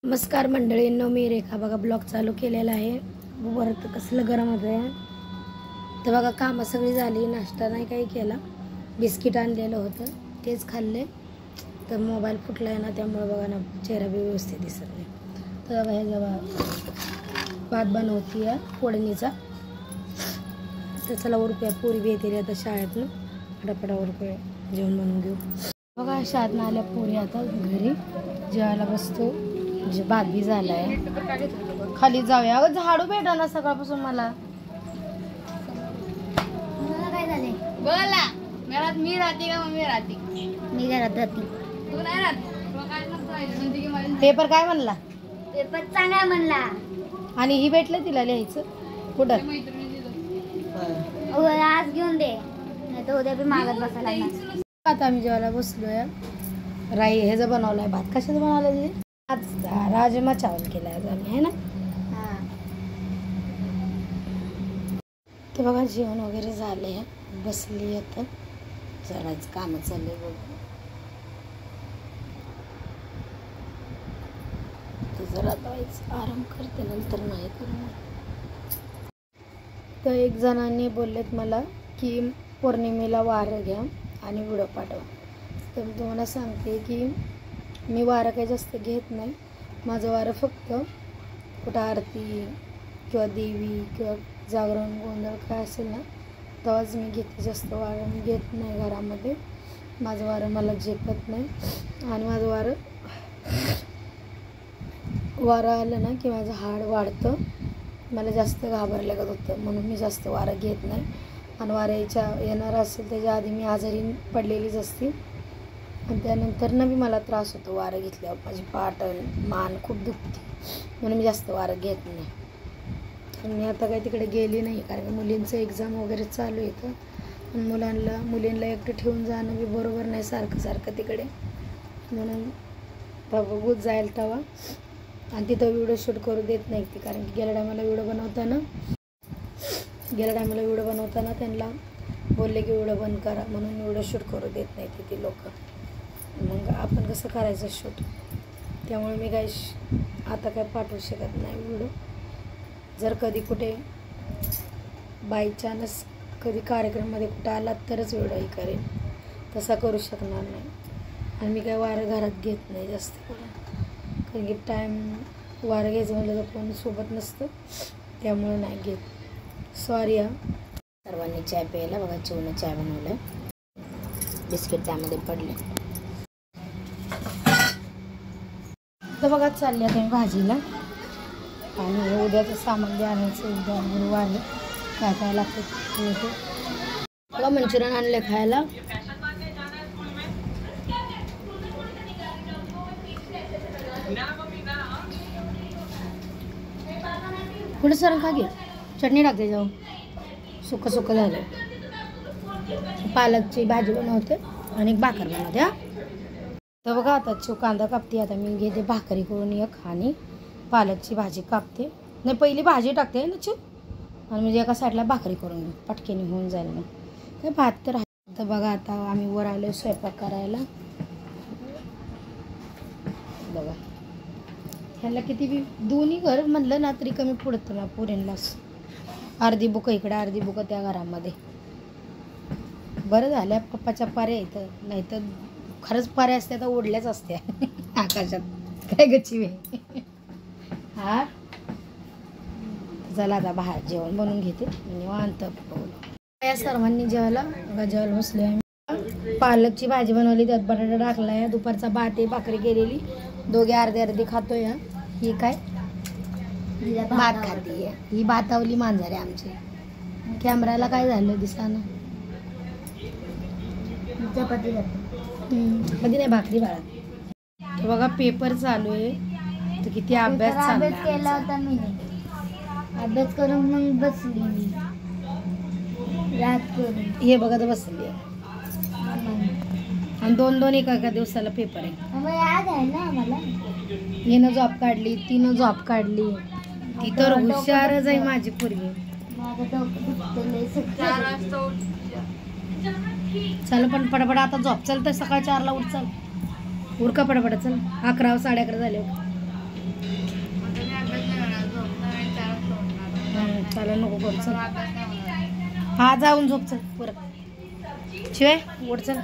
नमस्कार मंडळींनो, मी रेखा बघा ब्लॉग चालू केलेला आहे. वरत कसलं गरम होतं आहे तर बघा कामं सगळी झाली. नाश्ता नाही काही केला, बिस्किट आणलेलं होतं तेच खाल्ले. तर मोबाईल फुटला आहे ना, त्यामुळे बघा ना चेहरा बी व्यवस्थित दिसत नाही. तर बघा हे जेव्हा भात बनवती आहे फोडणीचा, तर चला उरकूया. पोरी बी येते आता शाळेतनं, फटाफटा उरकूया, जेवण बनवून घेऊ. बघा शाळेतनं आल्या पोरी आता घरी जेवायला बसतो. म्हणजे भात बी झाला आहे, खाली जाऊया. अगं झाडू भेटा ना सकाळपासून मला. काय झाले बोला. घरात मी राहते का मम्मी राहते? मी घरात राहते. तू नाही राहत? तुला काय नसतं. पेपर काय म्हणला? पेपर चांगला म्हणला. आणि ही भेटलं तिला लिहायचं कुठं? आज घेऊन दे, नाही तर उद्या बी मागत बसायला लागणार. आता आम्ही जेवायला बसलोय. राई ह्याचं बनवलाय भात. कशाचं बनवलाय? आज राजमा चावल केला आज आम्ही, आहे ना. तर बघा जेवण वगैरे झाले, बसली आता. चढायचं काम चाललंय बघ. तर जरा जायचं आराम करते, नंतर नाही करणार. तर एक जणांनी बोललेत मला की पौर्णिमेला वारं घ्या आणि व्हिडिओ पाठवा. तर मी तुम्हाला सांगते की मी वारं काही जास्त घेत नाही. माझं वारं फक्त कुठं आरती किंवा देवी किंवा जागरण गोंधळ काय असेल ना, तेव्हाच मी घेते. जास्त वारं मी घेत नाही घरामध्ये. माझं वारं मला झेपत नाही. आणि माझं वारं आलं ना की माझं हाड वाढतं, मला जास्त घाबरल्यागत होतं, म्हणून मी जास्त वारं घेत नाही. आणि वाऱ्याच्या येणार असेल त्याच्या आधी मी आजारी पडलेलीच असते. आणि त्यानंतर बी मला त्रास होतो वारं घेतल्यावर. माझी पाठ मान खूप दुखते, म्हणून मी जास्त वारं घेत नाही. मी आता काही तिकडे गेली नाही, कारण मुलींचं एक्झाम वगैरे चालू येतं. आणि मुलींना एकटं ठेवून जाणं बी बरोबर नाही सारखं सारखं तिकडे. म्हणून बघूच जाईल तेव्हा. आणि तिथं व्हिडिओ शूट करू देत नाही ती, कारण की गेल्या टायमाला व्हिडिओ बनवताना त्यांना बोलले की व्हिडिओ बंद करा, म्हणून व्हिडिओ शूट करू देत नाही ती लोक. मग आपण कसं करायचं शूट? त्यामुळे मी आता काय पाठवू शकत नाही व्हिडिओ. जर कधी कुठे बाय चान्स कधी कार्यक्रममध्ये कुठं आला तरच व्हिडिओही करेन, तसा करू शकणार नाही. आणि मी काय वारं घरात घेत नाही जास्त करून, कारण की वारं घ्यायचं म्हटलं तर कोण सोबत नसतं, त्यामुळे नाही घेत. सॉरी हा. सर्वांनी चाय प्यायला बघा, चिवनं चाय बनवलं, बिस्किट त्यामध्ये पडले. तर बघा चालले आता भाजीला. आणि उद्याचं सामान बी आणायचं, उद्या गुरुवार आहे, काय काय लागतं. बघा मंचुरियन आणले खायला. पुढे सर खा घे, चटणी टाकते जाऊ. सुकं झालं. पालकची भाजी बनवते आणि भाकर बनवते. हा तर बघा आता कांदा कापते. आता मी घेते भाकरी करून एक, आणि पालकची भाजी कापते. नाही पहिली भाजी टाकते ना आणि म्हणजे एका साईडला भाकरी करून घेऊ, पटकेने होऊन जाईल. मग काय भात तर आहे. तर बघा आता आम्ही वर आलो स्वयंपाक करायला. बघा ह्याला किती बी दोन्ही घर म्हणलं ना तरी कमी पडतं ना पोरींलाच. अर्धी बुकं इकडं, अर्धी बुकं त्या घरामध्ये. बरं झालं पप्पाच्या पाऱ्या इथं, नाही तर खरंच पाऱ्या असत्या तर ओढल्याच असत्या आकाशात. काय गच्ची हा. चला आता बाहेर जेवण बनवून घेते, निवांत या सर्वांनी जेवायला बसलो आहे. पालकची भाजी बनवली, त्यात बटाटा टाकलाय. दुपारचा भात आहे, भाकरी केलेली, दोघे अर्धी खातोय. ही काय भात खाते, ही भातावली मांजर आहे आमची. कॅमेराला काय झालं दिसाना. चपाती कधी नाही भाकरी बाळा. बघा पेपर चालू आहे, तर किती अभ्यास केला होता मी. अभ्यास करून मग बसली मी रात करून. हे बघा तर बसली आहे. आणि दोन एका दिवसाला पेपर आहे. याद आहे ना आम्हाला. हिनं जॉब काढली, तिनं जॉब काढली. ती तर हुशारच आहे माझी पोरगी. चल पण पटापट आता जॉब चालतं. सकाळी 4ला उठ, चल उरका पटापट. चल 11 साडे 11 झाले. त्याला नको करू चल. अभ्यास नाही होणार. हा जाऊन झोप चल परत. शिवाय उठ चल,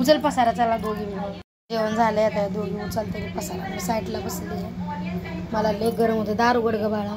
उचल पसारा. चला दोघी मिळून जेवण झालंय आता दोघी उचलते पसारा. मी साईडला बसले, मला लय गरम होतं. दारू गडगं बाळा.